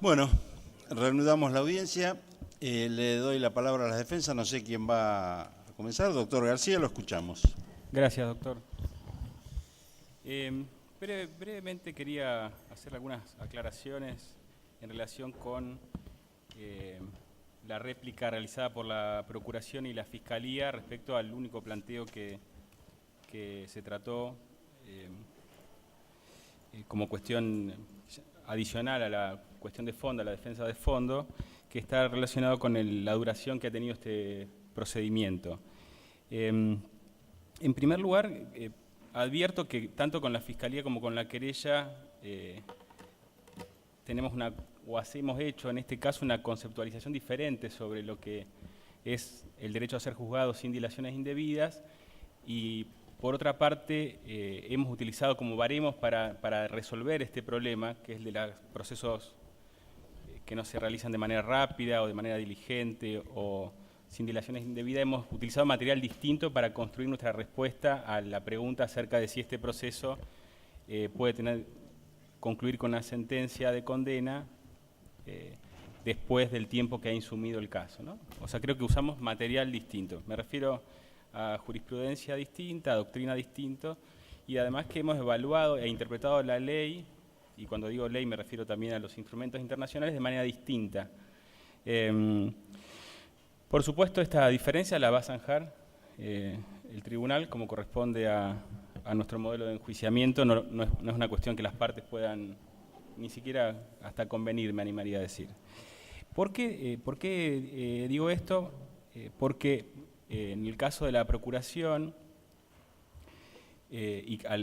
Bueno, reanudamos la audiencia. Le doy la palabra a las defensas. No sé quién va a comenzar. Doctor García, lo escuchamos. Gracias, doctor. Brevemente quería hacer algunas aclaraciones en relación con la réplica realizada por la Procuración y la Fiscalía respecto al único planteo que se trató como cuestión adicional a la cuestión de fondo, a la defensa de fondo, que está relacionado con la duración que ha tenido este procedimiento. En primer lugar, advierto que tanto con la Fiscalía como con la querella hemos hecho en este caso una conceptualización diferente sobre lo que es el derecho a ser juzgado sin dilaciones indebidas, y por otra parte hemos utilizado como baremos para resolver este problema, que es el de los procesos que no se realizan de manera rápida o de manera diligente o sin dilaciones indebidas. Hemos utilizado material distinto para construir nuestra respuesta a la pregunta acerca de si este proceso puede concluir con una sentencia de condena después del tiempo que ha insumido el caso, ¿no? O sea, creo que usamos material distinto. Me refiero a jurisprudencia distinta, a doctrina distinta, y además que hemos evaluado e interpretado la ley, y cuando digo ley me refiero también a los instrumentos internacionales, de manera distinta. Por supuesto, esta diferencia la va a zanjar el tribunal como corresponde a nuestro modelo de enjuiciamiento. No es una cuestión que las partes puedan ni siquiera hasta convenir, me animaría a decir. ¿Por qué digo esto? Porque en el caso de la Procuración, a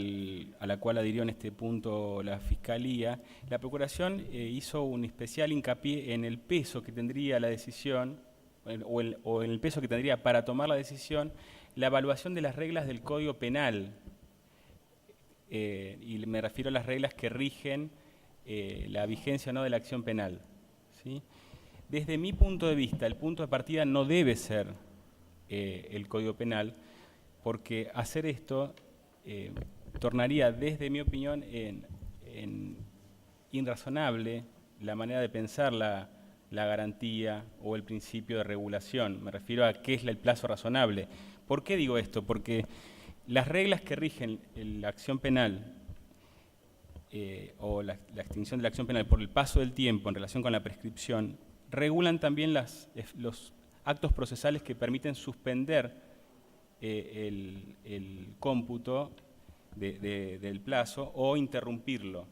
la cual adhirió en este punto la Fiscalía, la Procuración hizo un especial hincapié en el peso que tendría la decisión, o en el peso que tendría para tomar la decisión, la evaluación de las reglas del Código Penal, y me refiero a las reglas que rigen la vigencia o no de la acción penal, ¿sí? Desde mi punto de vista, el punto de partida no debe ser el Código Penal, porque hacer esto tornaría, desde mi opinión, en irrazonable la manera de pensar la garantía o el principio de regulación. Me refiero a qué es el plazo razonable. ¿Por qué digo esto? Porque las reglas que rigen la acción penal o la extinción de la acción penal por el paso del tiempo en relación con la prescripción regulan también los actos procesales que permiten suspender el cómputo del plazo o interrumpirlo.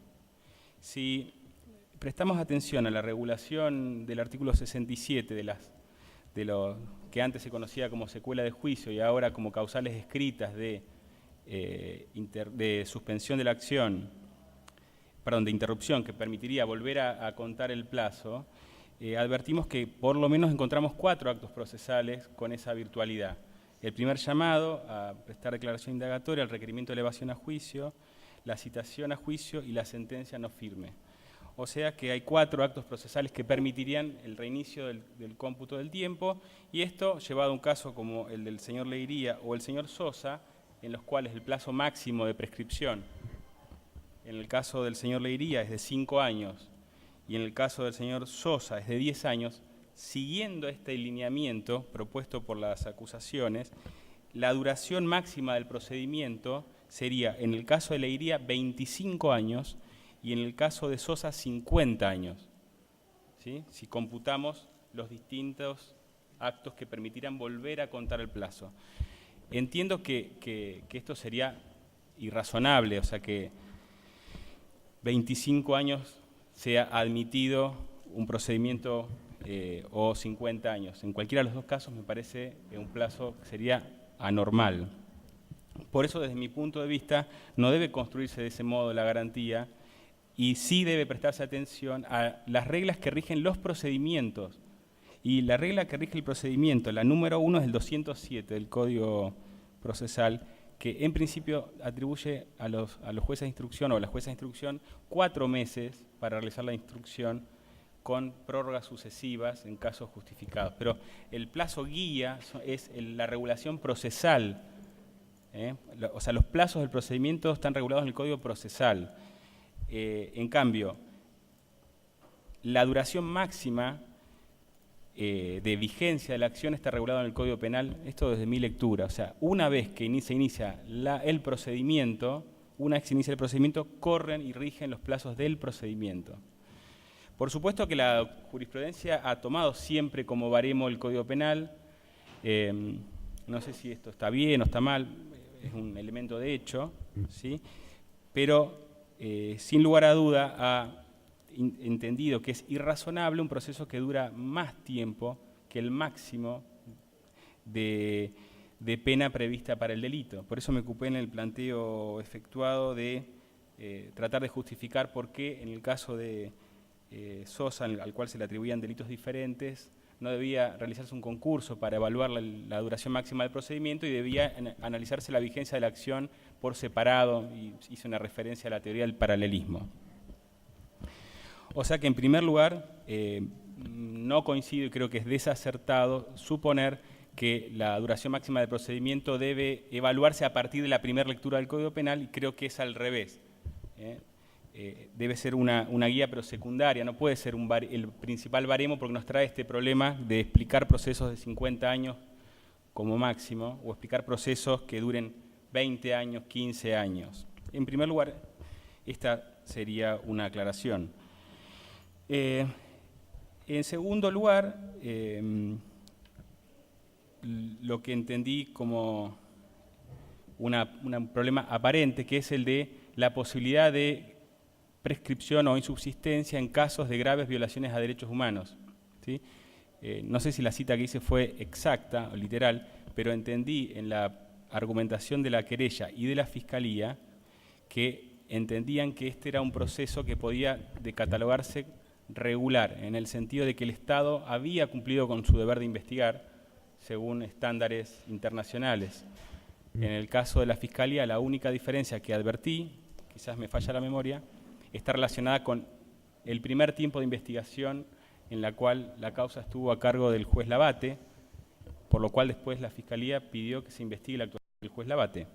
Si prestamos atención a la regulación del artículo 67 de lo que antes se conocía como secuela de juicio y ahora como causales escritas de suspensión de la acción, de interrupción, que permitiría volver a contar el plazo, advertimos que por lo menos encontramos 4 actos procesales con esa virtualidad. El primer llamado a prestar declaración indagatoria, el requerimiento de elevación a juicio, la citación a juicio y la sentencia no firme. O sea que hay 4 actos procesales que permitirían el reinicio del cómputo del tiempo, y esto llevado a un caso como el del señor Leiría o el señor Sosa, en los cuales el plazo máximo de prescripción, en el caso del señor Leiría es de 5 años y en el caso del señor Sosa es de 10 años, siguiendo este lineamiento propuesto por las acusaciones, la duración máxima del procedimiento sería, en el caso de Leiría, 25 años y en el caso de Sosa, 50 años, ¿sí? Si computamos los distintos actos que permitirán volver a contar el plazo. Entiendo que esto sería irrazonable, o sea que 25 años sea admitido un procedimiento o 50 años. En cualquiera de los dos casos me parece un plazo que sería anormal. Por eso, desde mi punto de vista, no debe construirse de ese modo la garantía, y sí debe prestarse atención a las reglas que rigen los procedimientos. Y la regla que rige el procedimiento, la número 1, es el 207 del Código Procesal, que en principio atribuye a los jueces de instrucción o a la jueza de instrucción 4 meses para realizar la instrucción con prórrogas sucesivas en casos justificados. Pero el plazo guía es la regulación procesal, o sea, los plazos del procedimiento están regulados en el Código Procesal. En cambio, la duración máxima de vigencia de la acción está regulado en el Código Penal, esto desde mi lectura. O sea, una vez que se inicia el procedimiento, corren y rigen los plazos del procedimiento. Por supuesto que la jurisprudencia ha tomado siempre como baremo el Código Penal. No sé si esto está bien o está mal, es un elemento de hecho, ¿sí? Pero sin lugar a duda ha entendido que es irrazonable un proceso que dura más tiempo que el máximo de pena prevista para el delito. Por eso me ocupé en el planteo efectuado de tratar de justificar por qué en el caso de Sosa, al cual se le atribuían delitos diferentes, no debía realizarse un concurso para evaluar la duración máxima del procedimiento y debía analizarse la vigencia de la acción por separado, y hice una referencia a la teoría del paralelismo. O sea que en primer lugar, no coincido y creo que es desacertado suponer que la duración máxima del procedimiento debe evaluarse a partir de la primera lectura del Código Penal, y creo que es al revés. Debe ser una guía pero secundaria, no puede ser el principal baremo, porque nos trae este problema de explicar procesos de 50 años como máximo, o explicar procesos que duren 20 años, 15 años. En primer lugar, esta sería una aclaración. En segundo lugar, lo que entendí como un problema aparente, que es el de la posibilidad de prescripción o insubsistencia en casos de graves violaciones a derechos humanos, ¿sí? No sé si la cita que hice fue exacta o literal, pero entendí en la argumentación de la querella y de la Fiscalía que entendían que este era un proceso que podía catalogarse regular, en el sentido de que el Estado había cumplido con su deber de investigar según estándares internacionales. En el caso de la Fiscalía, la única diferencia que advertí, quizás me falla la memoria, está relacionada con el primer tiempo de investigación en la cual la causa estuvo a cargo del juez Labate, por lo cual después la Fiscalía pidió que se investigue la actuación del juez Labate.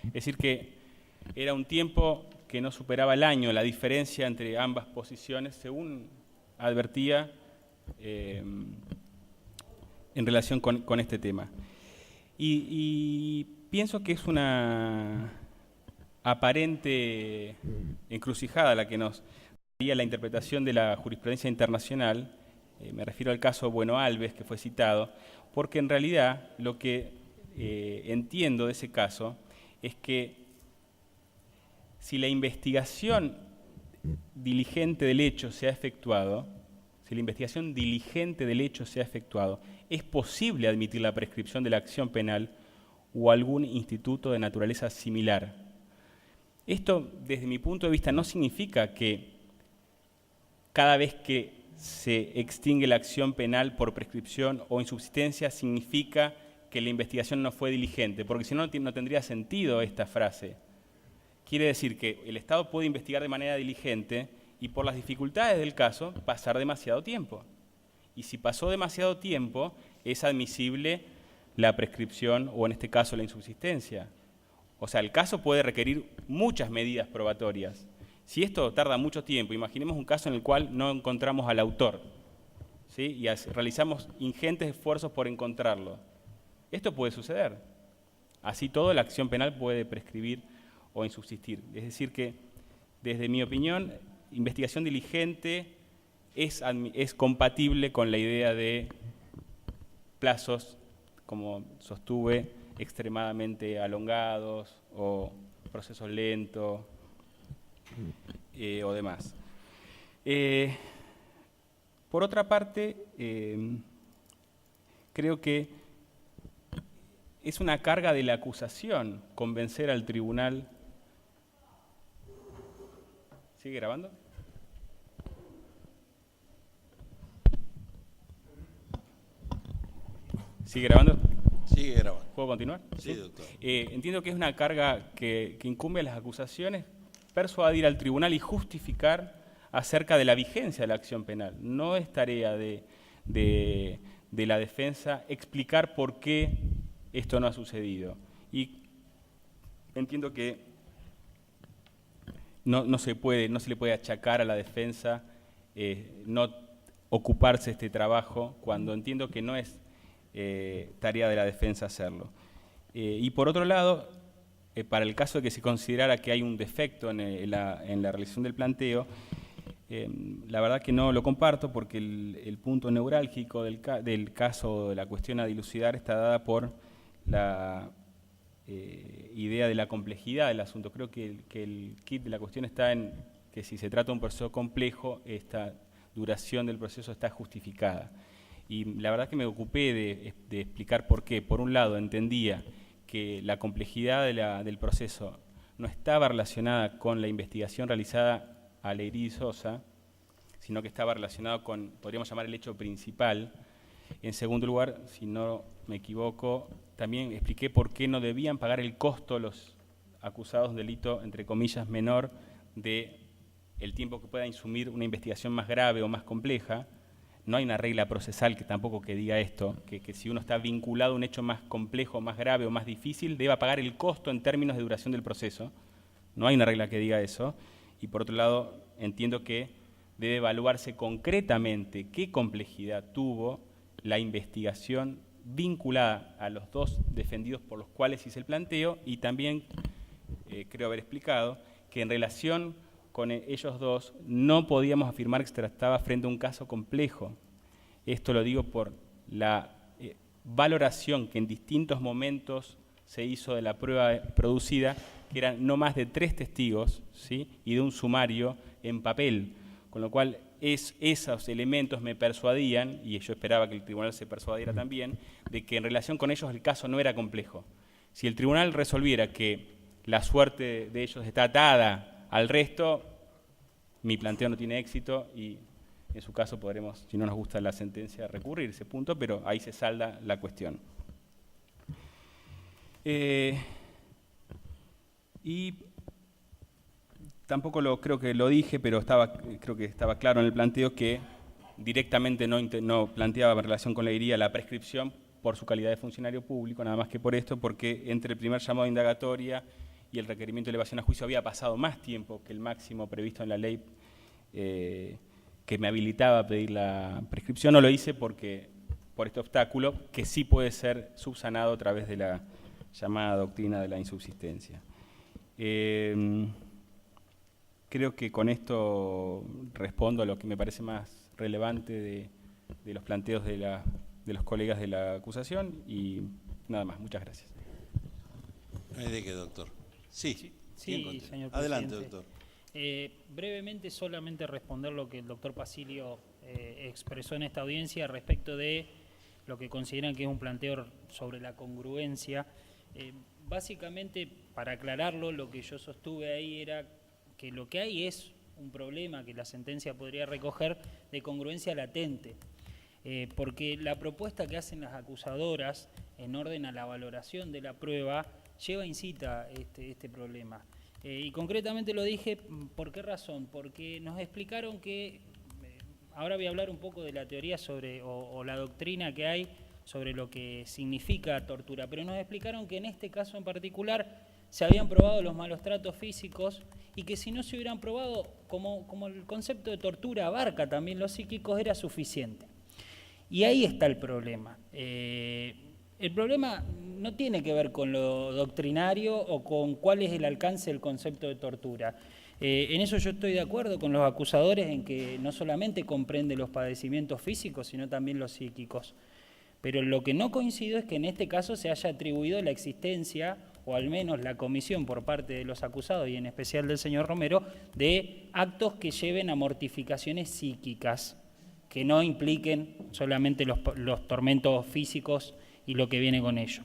Es decir que era un tiempo que no superaba el año, la diferencia entre ambas posiciones, según advertía en relación con este tema. Y pienso que es una aparente encrucijada la que nos daría la interpretación de la jurisprudencia internacional, me refiero al caso Bueno Alves, que fue citado, porque en realidad lo que entiendo de ese caso es que si la investigación diligente del hecho se ha efectuado, es posible admitir la prescripción de la acción penal o algún instituto de naturaleza similar. Esto, desde mi punto de vista, no significa que cada vez que se extingue la acción penal por prescripción o insubsistencia significa que la investigación no fue diligente, porque si no, no tendría sentido esta frase. Quiere decir que el Estado puede investigar de manera diligente y por las dificultades del caso pasar demasiado tiempo. Y si pasó demasiado tiempo, es admisible la prescripción o en este caso la insubsistencia. O sea, el caso puede requerir muchas medidas probatorias. Si esto tarda mucho tiempo, imaginemos un caso en el cual no encontramos al autor, ¿sí? Y realizamos ingentes esfuerzos por encontrarlo. Esto puede suceder. Así todo, la acción penal puede prescribir o insubsistir. Es decir que, desde mi opinión, investigación diligente es compatible con la idea de plazos, como sostuve, extremadamente alongados o procesos lentos o demás. Por otra parte, creo que es una carga de la acusación convencer al tribunal. ¿Sigue grabando? ¿Sigue grabando? Sigue grabando. ¿Puedo continuar? Sí, doctor. Entiendo que es una carga que incumbe a las acusaciones persuadir al tribunal y justificar acerca de la vigencia de la acción penal. No es tarea de la defensa explicar por qué esto no ha sucedido. Y entiendo que no se le puede achacar a la defensa no ocuparse de este trabajo cuando entiendo que no es tarea de la defensa hacerlo. Y por otro lado, para el caso de que se considerara que hay un defecto en la realización del planteo, la verdad que no lo comparto porque el punto neurálgico del caso, de la cuestión a dilucidar, está dada por la idea de la complejidad del asunto. Creo que el kit de la cuestión está en que si se trata de un proceso complejo, esta duración del proceso está justificada. Y la verdad que me ocupé de explicar por qué. Por un lado, entendía que la complejidad del proceso no estaba relacionada con la investigación realizada a Leirí y Sosa, sino que estaba relacionado con, podríamos llamar, el hecho principal. En segundo lugar, si no me equivoco, también expliqué por qué no debían pagar el costo los acusados de un delito, entre comillas, menor de el tiempo que pueda insumir una investigación más grave o más compleja. No hay una regla procesal que tampoco que diga esto, que si uno está vinculado a un hecho más complejo, más grave o más difícil, deba pagar el costo en términos de duración del proceso. No hay una regla que diga eso. Y por otro lado, entiendo que debe evaluarse concretamente qué complejidad tuvo la investigación vinculada a los dos defendidos por los cuales hice el planteo, y también creo haber explicado que en relación con ellos dos no podíamos afirmar que se trataba frente a un caso complejo. Esto lo digo por la valoración que en distintos momentos se hizo de la prueba producida, que eran no más de 3 testigos, ¿sí?, y de un sumario en papel, con lo cual esos elementos me persuadían, y yo esperaba que el tribunal se persuadiera también, de que en relación con ellos el caso no era complejo. Si el tribunal resolviera que la suerte de ellos está atada al resto, mi planteo no tiene éxito y en su caso podremos, si no nos gusta la sentencia, recurrir a ese punto, pero ahí se salda la cuestión. Y tampoco creo que lo dije, pero creo que estaba claro en el planteo que directamente no planteaba en relación con Leirí la prescripción por su calidad de funcionario público, nada más que por esto, porque entre el primer llamado de indagatoria y el requerimiento de elevación a juicio había pasado más tiempo que el máximo previsto en la ley que me habilitaba a pedir la prescripción. No lo hice por este obstáculo, que sí puede ser subsanado a través de la llamada doctrina de la insubsistencia. Creo que con esto respondo a lo que me parece más relevante de los planteos de los colegas de la acusación y nada más. Muchas gracias. No hay de qué, doctor. Sí, señor presidente. Adelante, doctor. Brevemente, solamente responder lo que el doctor Pasilio expresó en esta audiencia respecto de lo que consideran que es un planteo sobre la congruencia. Básicamente, para aclararlo, lo que yo sostuve ahí era que lo que hay es un problema que la sentencia podría recoger de congruencia latente, porque la propuesta que hacen las acusadoras en orden a la valoración de la prueba lleva incita este problema. Y concretamente lo dije, ¿por qué razón? Porque nos explicaron que, ahora voy a hablar un poco de la teoría sobre, o la doctrina que hay sobre lo que significa tortura, pero nos explicaron que en este caso en particular se habían probado los malos tratos físicos y que si no se hubieran probado, como el concepto de tortura abarca también los psíquicos, era suficiente. Y ahí está el problema. El problema no tiene que ver con lo doctrinario o con cuál es el alcance del concepto de tortura. En eso yo estoy de acuerdo con los acusadores en que no solamente comprende los padecimientos físicos, sino también los psíquicos. Pero lo que no coincido es que en este caso se haya atribuido la existencia, o al menos la comisión por parte de los acusados, y en especial del señor Romero, de actos que lleven a mortificaciones psíquicas, que no impliquen solamente los tormentos físicos y lo que viene con ello.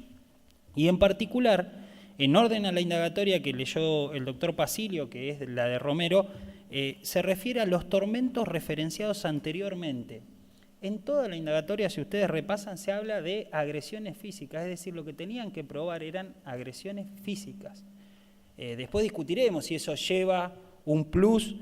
Y en particular, en orden a la indagatoria que leyó el doctor Pasilio, que es la de Romero, se refiere a los tormentos referenciados anteriormente. En toda la indagatoria, si ustedes repasan, se habla de agresiones físicas, es decir, lo que tenían que probar eran agresiones físicas. Después discutiremos si eso lleva un plus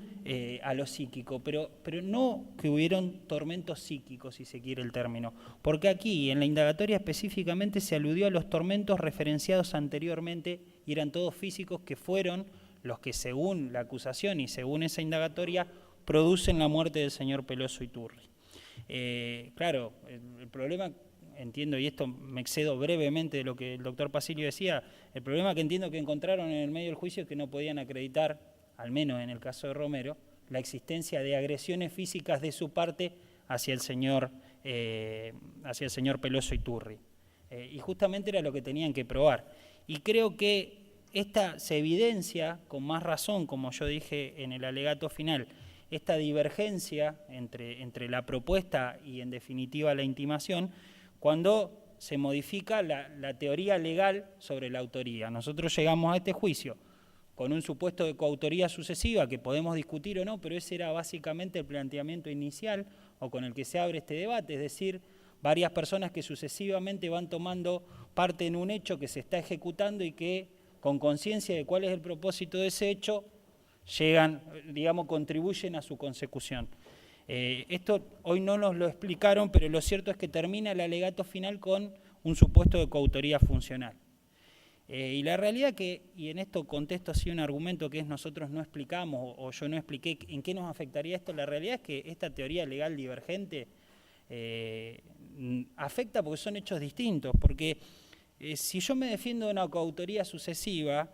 a lo psíquico, pero no que hubieron tormentos psíquicos, si se quiere el término, porque aquí en la indagatoria específicamente se aludió a los tormentos referenciados anteriormente y eran todos físicos, que fueron los que según la acusación y según esa indagatoria producen la muerte del señor Peloso Iturri. Claro, el problema, entiendo, y esto me excedo brevemente de lo que el doctor Pasilio decía, el problema que entiendo que encontraron en el medio del juicio es que no podían acreditar, al menos en el caso de Romero, la existencia de agresiones físicas de su parte hacia el señor Peloso Iturri. Y justamente era lo que tenían que probar. Y creo que esta se evidencia con más razón, como yo dije en el alegato final, esta divergencia entre la propuesta y en definitiva la intimación, cuando se modifica la teoría legal sobre la autoría. Nosotros llegamos a este juicio con un supuesto de coautoría sucesiva que podemos discutir o no, pero ese era básicamente el planteamiento inicial o con el que se abre este debate, es decir, varias personas que sucesivamente van tomando parte en un hecho que se está ejecutando y que, con conciencia de cuál es el propósito de ese hecho, llegan, digamos, contribuyen a su consecución. Esto hoy no nos lo explicaron, pero lo cierto es que termina el alegato final con un supuesto de coautoría funcional. Y la realidad que, y en esto contesto así un argumento que es nosotros no explicamos o yo no expliqué en qué nos afectaría esto, la realidad es que esta teoría legal divergente afecta porque son hechos distintos, porque si yo me defiendo de una coautoría sucesiva,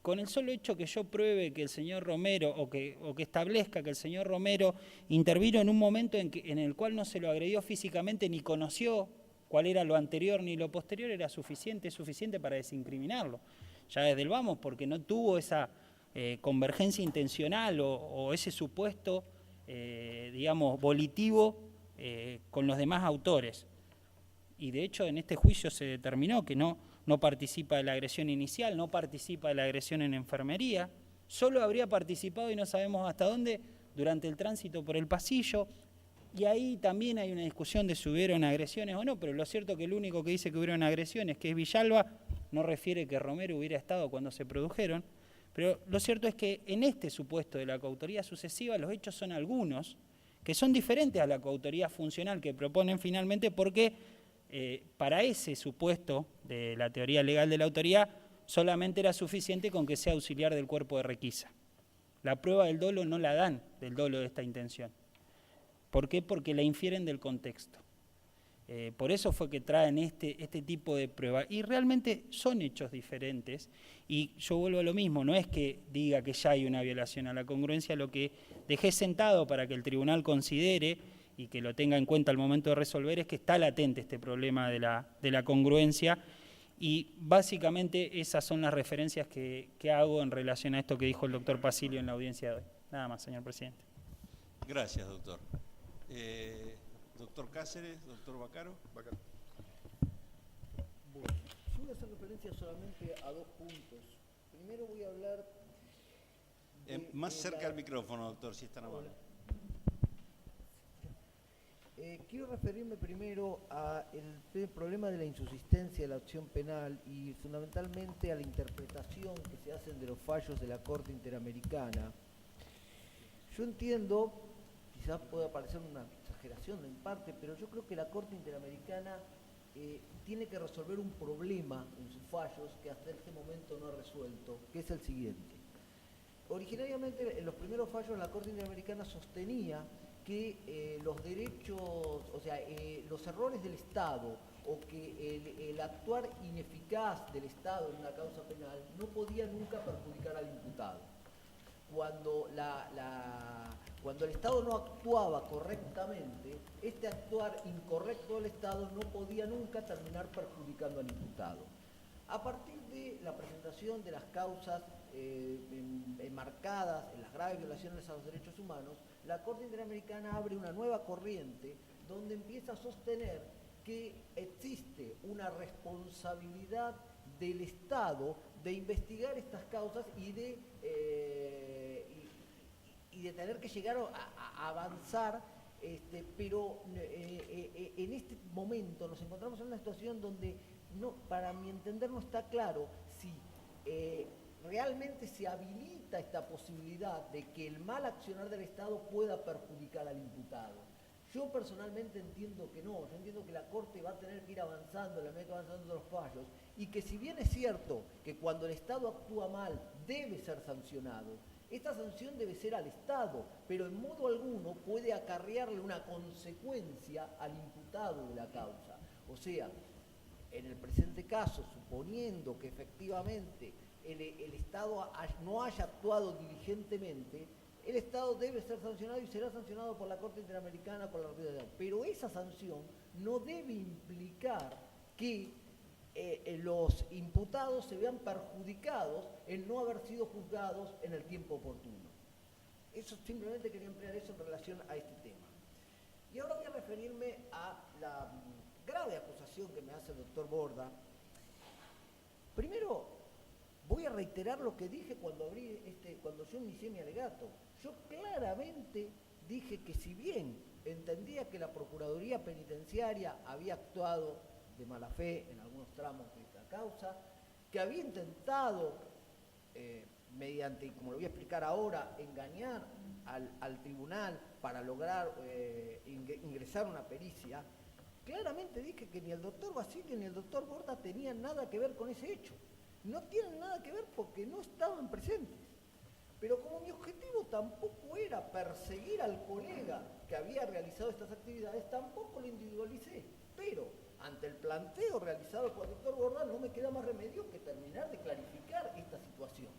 con el solo hecho que yo pruebe que el señor Romero o que establezca que el señor Romero intervino en un momento en el cual no se lo agredió físicamente ni conoció cuál era lo anterior ni lo posterior, era suficiente, es suficiente para desincriminarlo. Ya desde el vamos, porque no tuvo esa convergencia intencional o ese supuesto, digamos, volitivo con los demás autores. Y de hecho en este juicio se determinó que no participa de la agresión inicial, no participa de la agresión en enfermería, solo habría participado, y no sabemos hasta dónde, durante el tránsito por el pasillo. Y ahí también hay una discusión de si hubieron agresiones o no, pero lo cierto es que el único que dice que hubieron agresiones, que es Villalba, no refiere que Romero hubiera estado cuando se produjeron. Pero lo cierto es que en este supuesto de la coautoría sucesiva los hechos son algunos, que son diferentes a la coautoría funcional que proponen finalmente, porque para ese supuesto de la teoría legal de la autoría solamente era suficiente con que sea auxiliar del cuerpo de requisa. La prueba del dolo no la dan, del dolo de esta intención. ¿Por qué? Porque la infieren del contexto. Por eso fue que traen este tipo de prueba. Y realmente son hechos diferentes. Y yo vuelvo a lo mismo, no es que diga que ya hay una violación a la congruencia, lo que dejé sentado para que el tribunal considere y que lo tenga en cuenta al momento de resolver es que está latente este problema de la congruencia. Y básicamente esas son las referencias que hago en relación a esto que dijo el doctor Pasilio en la audiencia de hoy. Nada más, señor presidente. Gracias, doctor. Doctor Cáceres, doctor Baccaro. Bueno, yo voy a hacer referencia solamente a dos puntos. Primero voy a hablar... Más cerca al micrófono, doctor, si es tan amable. Quiero referirme primero al problema de la insubsistencia de la acción penal y fundamentalmente a la interpretación que se hacen de los fallos de la Corte Interamericana. Yo entiendo, quizás pueda parecer una exageración en parte, pero yo creo que la Corte Interamericana tiene que resolver un problema en sus fallos que hasta este momento no ha resuelto, que es el siguiente. Originariamente, en los primeros fallos, la Corte Interamericana sostenía que los derechos, o sea, los errores del Estado o que el actuar ineficaz del Estado en una causa penal no podía nunca perjudicar al imputado. Cuando el Estado no actuaba correctamente, este actuar incorrecto del Estado no podía nunca terminar perjudicando al imputado. A partir de la presentación de las causas enmarcadas en las graves violaciones a los derechos humanos, la Corte Interamericana abre una nueva corriente donde empieza a sostener que existe una responsabilidad del Estado de investigar estas causas y de tener que llegar a avanzar, pero en este momento nos encontramos en una situación donde, para mi entender, no está claro si realmente se habilita esta posibilidad de que el mal accionar del Estado pueda perjudicar al imputado. Yo personalmente entiendo que no, yo entiendo que la Corte va a tener que ir avanzando en la medida que van avanzando los fallos, y que si bien es cierto que cuando el Estado actúa mal debe ser sancionado, esta sanción debe ser al Estado, pero en modo alguno puede acarrearle una consecuencia al imputado de la causa. O sea, en el presente caso, suponiendo que efectivamente el Estado no haya actuado diligentemente, el Estado debe ser sancionado y será sancionado por la Corte Interamericana con la rapidez. Pero esa sanción no debe implicar que los imputados se vean perjudicados en no haber sido juzgados en el tiempo oportuno. Eso, simplemente quería emplear eso en relación a este tema. Y ahora voy a referirme a la grave acusación que me hace el doctor Borda. Primero, voy a reiterar lo que dije cuando yo inicié mi alegato. Yo claramente dije que si bien entendía que la Procuraduría Penitenciaria había actuado de mala fe en algunos tramos de esta causa, que había intentado, mediante, como lo voy a explicar ahora, engañar al tribunal para lograr ingresar una pericia, claramente dije que ni el doctor Basilio ni el doctor Borda tenían nada que ver con ese hecho. No tienen nada que ver porque no estaban presentes. Pero como mi objetivo tampoco era perseguir al colega que había realizado estas actividades, tampoco lo individualicé. Pero ante el planteo realizado por el doctor Borda no me queda más remedio que terminar de clarificar esta situación.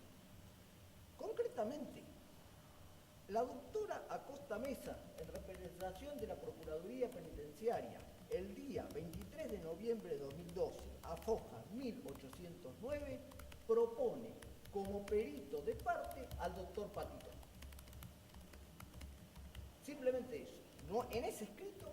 Concretamente, la doctora Acosta Mesa, en representación de la Procuraduría Penitenciaria, el día 23 de noviembre de 2012, a foja 1809, propone como perito de parte al doctor Patito. Simplemente eso. No, en ese escrito,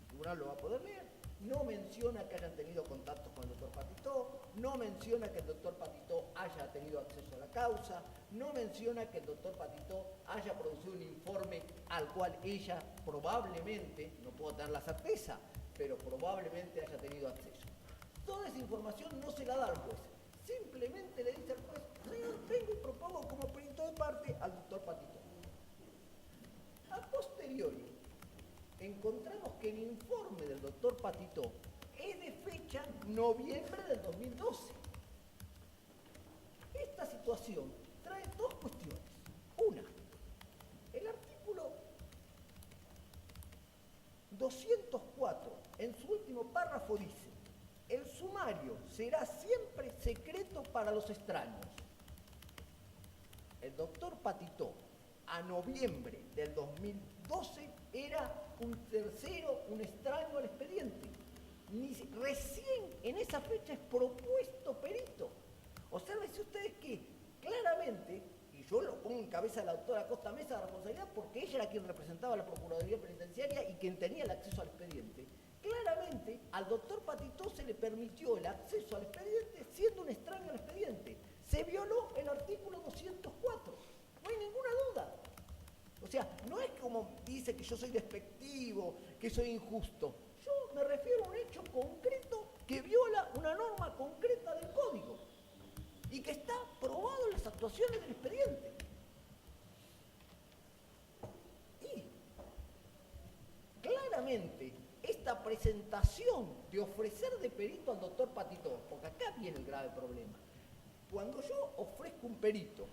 el tribunal lo va a poder leer, no menciona que hayan tenido contactos con el doctor Patito, no menciona que el doctor Patito haya tenido acceso a la causa, no menciona que el doctor Patito haya producido un informe al cual ella probablemente, no puedo tener la certeza, pero probablemente haya tenido acceso. Toda esa información no se la da al juez. Simplemente le dice al juez, señor, vengo y propongo como perito de parte al doctor Patito. A posteriori, encontramos que el informe del doctor Patito es de fecha noviembre del 2012. Esta situación trae dos cuestiones. Una, el artículo 204, en su último párrafo dice: el sumario será siempre secreto para los extraños. El doctor Patito, a noviembre del 2012, era un tercero, un extraño al expediente. Recién en esa fecha es propuesto perito. Obsérvense ustedes que claramente, y yo lo pongo en cabeza de la doctora Acosta Mesa de responsabilidad porque ella era quien representaba a la Procuraduría Penitenciaria y quien tenía el acceso al expediente, claramente al doctor Patito se le permitió el acceso al expediente siendo un extraño al expediente. Se violó el artículo 204, no hay ninguna duda. O sea, no es como dice que yo soy despectivo, que soy injusto. Yo me refiero a un hecho concreto que viola una norma concreta del Código y que está probado en las actuaciones del expediente. Y claramente esta presentación de ofrecer de perito al doctor Patito, porque acá viene el grave problema. Cuando yo ofrezco un perito,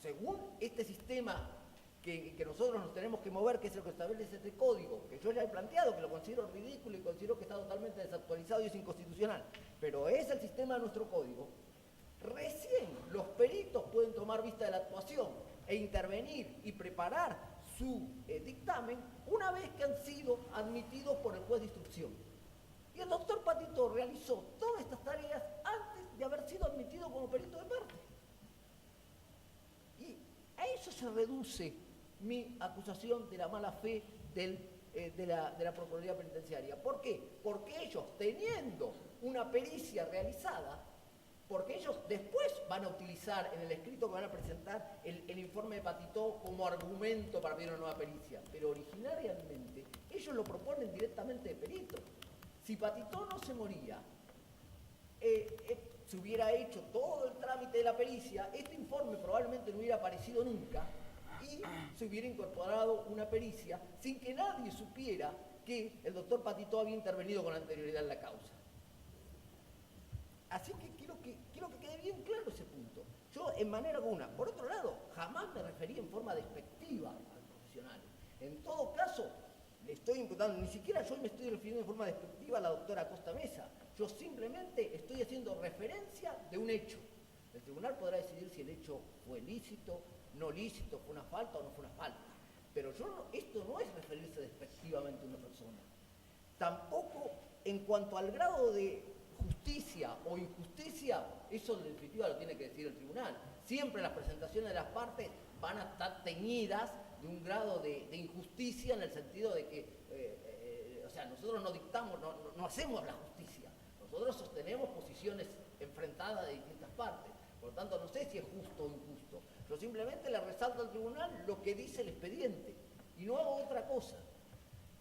según este sistema que nosotros nos tenemos que mover, que es el que establece este código, que yo ya he planteado, que lo considero ridículo y considero que está totalmente desactualizado y es inconstitucional, pero es el sistema de nuestro código, recién los peritos pueden tomar vista de la actuación e intervenir y preparar su dictamen una vez que han sido admitidos por el juez de instrucción. Y el doctor Patito realizó todas estas tareas antes de haber sido admitido como perito de parte. Y a eso se reduce mi acusación de la mala fe de la Procuraduría Penitenciaria. ¿Por qué? Porque ellos, teniendo una pericia realizada, porque ellos después van a utilizar en el escrito que van a presentar el informe de Patito como argumento para pedir una nueva pericia, pero originariamente ellos lo proponen directamente de perito. Si Patito no se moría, se hubiera hecho todo el trámite de la pericia, este informe probablemente no hubiera aparecido nunca y se hubiera incorporado una pericia sin que nadie supiera que el doctor Patitó había intervenido con anterioridad en la causa. Así que quiero que quede bien claro ese punto. Yo, en manera alguna, por otro lado, jamás me referí en forma despectiva al profesional. En todo caso, le estoy imputando, ni siquiera yo me estoy refiriendo en forma despectiva a la doctora Acosta Mesa. Yo simplemente estoy haciendo referencia de un hecho. El tribunal podrá decidir si el hecho fue lícito, no lícito, fue una falta o no fue una falta. Pero esto no es referirse despectivamente a una persona. Tampoco en cuanto al grado de justicia o injusticia, eso en definitiva lo tiene que decir el tribunal. Siempre las presentaciones de las partes van a estar teñidas de un grado de injusticia en el sentido de que, o sea, nosotros no dictamos, no hacemos la justicia. Nosotros sostenemos posiciones enfrentadas de distintas partes. Por lo tanto, no sé si es justo o injusto. Yo simplemente le resalto al tribunal lo que dice el expediente y no hago otra cosa.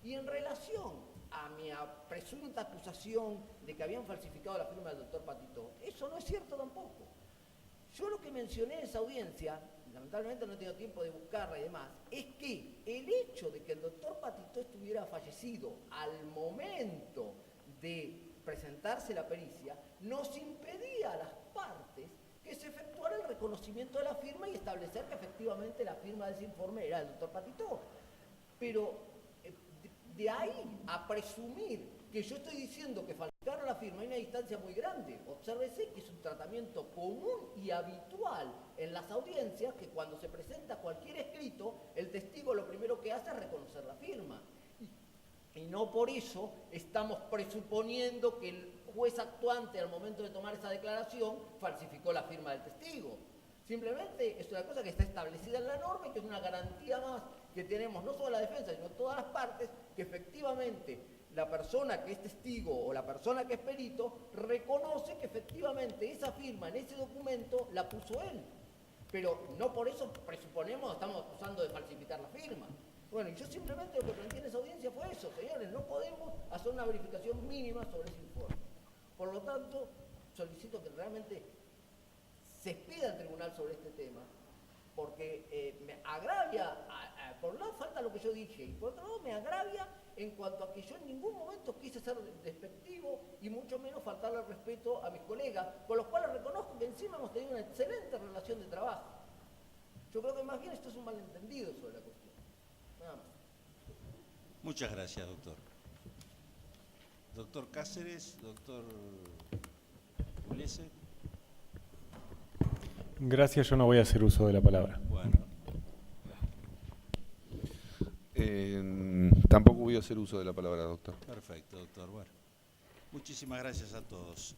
Y en relación a mi presunta acusación de que habían falsificado la firma del doctor Patitó, eso no es cierto tampoco. Yo lo que mencioné en esa audiencia, lamentablemente no he tenido tiempo de buscarla y demás, es que el hecho de que el doctor Patitó estuviera fallecido al momento de presentarse la pericia, nos impedía a las partes que se efectuara el reconocimiento de la firma y establecer que efectivamente la firma de ese informe era del doctor Patitó. Pero de ahí a presumir que yo estoy diciendo que falsificaron la firma hay una distancia muy grande. Obsérvese que es un tratamiento común y habitual en las audiencias que cuando se presenta cualquier escrito, el testigo lo primero que hace es reconocer la firma. Y no por eso estamos presuponiendo que el juez actuante al momento de tomar esa declaración falsificó la firma del testigo. Simplemente es una cosa que está establecida en la norma y que es una garantía más que tenemos no solo la defensa, sino todas las partes, que efectivamente la persona que es testigo o la persona que es perito reconoce que efectivamente esa firma en ese documento la puso él. Pero no por eso presuponemos, estamos acusando de falsificar la firma. Bueno, y yo simplemente lo que planteé en esa audiencia fue eso, señores, no podemos hacer una verificación mínima sobre ese informe. Por lo tanto, solicito que realmente se expida al tribunal sobre este tema, porque me agravia, por un lado falta lo que yo dije, y por otro lado me agravia en cuanto a que yo en ningún momento quise ser despectivo y mucho menos faltarle al respeto a mis colegas, con los cuales reconozco que encima hemos tenido una excelente relación de trabajo. Yo creo que más bien esto es un malentendido sobre la cuestión. Nada más. Muchas gracias, doctor. Doctor Cáceres, doctor Pugliese. Gracias, yo no voy a hacer uso de la palabra. Bueno. Tampoco voy a hacer uso de la palabra, doctor. Perfecto, doctor. Bueno, muchísimas gracias a todos.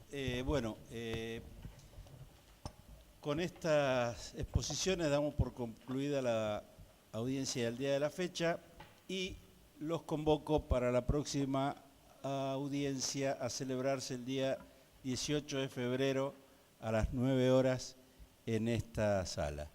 Con estas exposiciones damos por concluida la audiencia del día de la fecha y los convoco para la próxima audiencia a celebrarse el día 18 de febrero a las 9 horas en esta sala.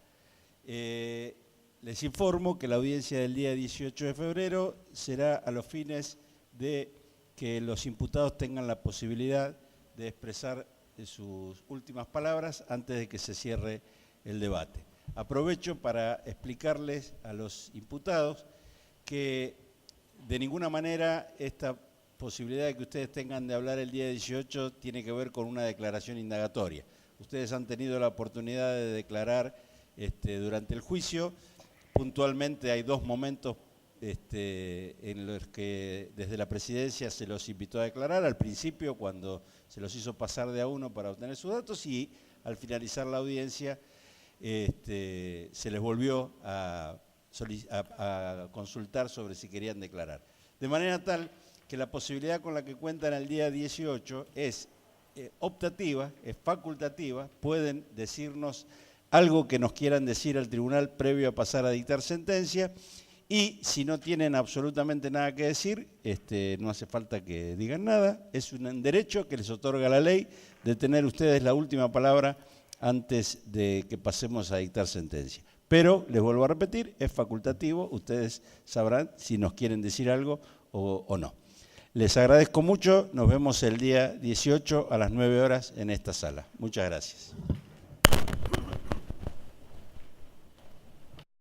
Les informo que la audiencia del día 18 de febrero será a los fines de que los imputados tengan la posibilidad de expresar sus últimas palabras antes de que se cierre el debate. Aprovecho para explicarles a los imputados que de ninguna manera esta posibilidad de que ustedes tengan de hablar el día 18 tiene que ver con una declaración indagatoria. Ustedes han tenido la oportunidad de declarar durante el juicio. Puntualmente hay dos momentos en los que desde la presidencia se los invitó a declarar. Al principio, cuando se los hizo pasar de a uno para obtener sus datos, y al finalizar la audiencia se les volvió a consultar sobre si querían declarar. De manera tal que la posibilidad con la que cuentan el día 18 es optativa, es facultativa. Pueden decirnos algo que nos quieran decir al tribunal previo a pasar a dictar sentencia, y si no tienen absolutamente nada que decir, no hace falta que digan nada. Es un derecho que les otorga la ley de tener ustedes la última palabra antes de que pasemos a dictar sentencia. Pero, les vuelvo a repetir, es facultativo, ustedes sabrán si nos quieren decir algo o no. Les agradezco mucho, nos vemos el día 18 a las 9 horas en esta sala. Muchas gracias.